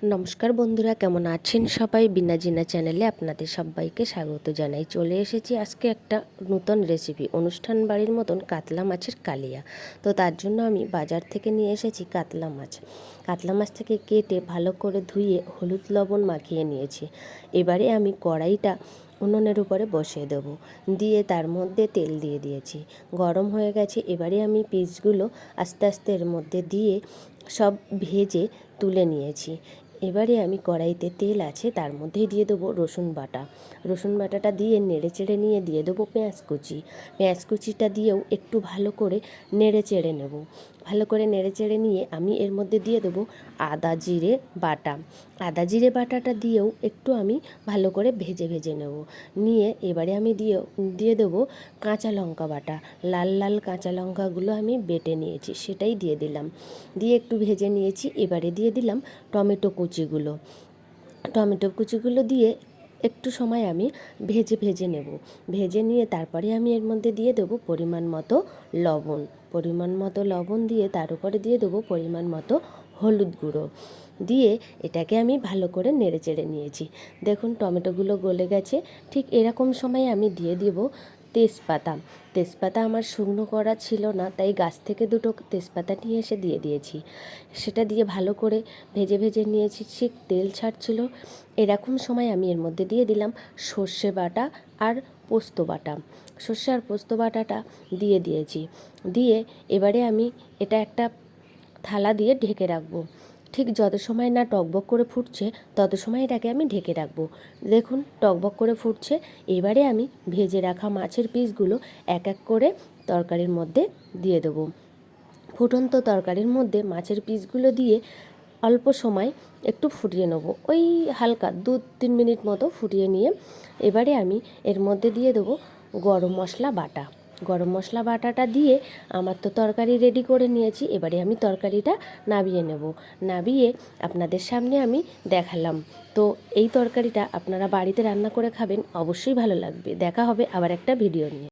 নমস্কার বন্ধুরা, কেমন আছেন সবাই? বিনা জিনা চ্যানেলে আপনাদের সবাইকে স্বাগত জানাই। চলে এসেছি আজকে একটা নতুন রেসিপি, অনুষ্ঠান বাড়ির মতন কাতলা মাছের কালিয়া। তো তার জন্য আমি বাজার থেকে নিয়ে এসেছি কাতলা মাছ। কাতলা মাছ থেকে কেটে ভালো করে ধুয়ে হলুদ লবণ মাখিয়ে নিয়েছি। এবারে আমি কড়াইটা উনুনের উপরে বসিয়ে দেব, দিয়ে তার মধ্যে তেল দিয়ে দিয়েছি। গরম হয়ে গেছে। এবারে আমি পিসগুলো আস্তে আস্তে এর মধ্যে দিয়ে সব ভেজে তুলে নিয়েছি। এবারে আমি কড়াইতে তেল আছে, তার মধ্যেই দিয়ে দেবো রসুন বাটা। রসুন বাটাটা দিয়ে নেড়ে চেড়ে নিয়ে দিয়ে দেবো পেঁয়াজ কুচি। পেঁয়াজ কুচিটা দিয়েও একটু ভালো করে নেড়ে চেড়ে নেব। ভালো করে নেড়ে চেড়ে নিয়ে আমি এর মধ্যে দিয়ে দেবো আদা জিরে বাটা। আদা জিরে বাটাটা দিয়েও একটু আমি ভালো করে ভেজে ভেজে নেব। নিয়ে এবারে আমি দিয়ে দেবো কাঁচা লঙ্কা বাটা। লাল লাল কাঁচা লঙ্কাগুলো আমি বেটে নিয়েছি, সেটাই দিয়ে দিলাম। দিয়ে একটু ভেজে নিয়েছি। এবারে দিয়ে দিলাম টমেটো কুচিগুলো দিয়ে একটু সময় আমি ভেজে নেব। ভেজে নিয়ে তারপরে আমি এর মধ্যে দিয়ে দেবো পরিমাণ মতো লবণ দিয়ে তার উপরে দিয়ে দেবো পরিমাণ মতো হলুদ গুঁড়ো দিয়ে এটাকে আমি ভালো করে নেড়ে চেড়ে নিয়েছি। দেখুন টমেটোগুলো গলে গেছে। ঠিক এরকম সময় আমি দিয়ে দেব তেজপাতা আমার শুকনো করা ছিল না, তাই গাছ থেকে দুটো তেজপাতা নিয়ে এসে দিয়ে দিয়েছি। সেটা দিয়ে ভালো করে ভেজে ভেজে নিয়েছি। ঠিক তেল ছাড়ছিল, এরকম সময় আমি এর মধ্যে দিয়ে দিলাম সর্ষে বাটা আর পোস্ত বাটা। সর্ষে আর পোস্ত বাটাটা দিয়ে দিয়েছি। দিয়ে এবারে আমি এটা একটা থালা দিয়ে ঢেকে রাখবো। ঠিক যত সময় না টকবক করে ফুটছে তত সময় এটাকে আমি ঢেকে রাখবো। দেখুন টকবক করে ফুটছে। এবারে আমি ভেজে রাখা মাছের পিসগুলো এক এক করে তরকারির মধ্যে দিয়ে দেবো। ফুটন্ত তরকারির মধ্যে মাছের পিসগুলো দিয়ে অল্প সময় একটু ফুটিয়ে নেব, ওই হালকা 2-3 মিনিট মতো ফুটিয়ে নিয়ে এবারে আমি এর মধ্যে দিয়ে দেবো গরম মশলা বাটাটা দিয়ে আমার তো তরকারি রেডি করে নিয়েছি। এবারে আমি তরকারিটা নাবিয়ে নেব। নাবিয়ে আপনাদের সামনে আমি দেখালাম। তো এই তরকারিটা আপনারা বাড়িতে রান্না করে খাবেন, অবশ্যই ভালো লাগবে। দেখা হবে আবার একটা ভিডিও নিয়ে।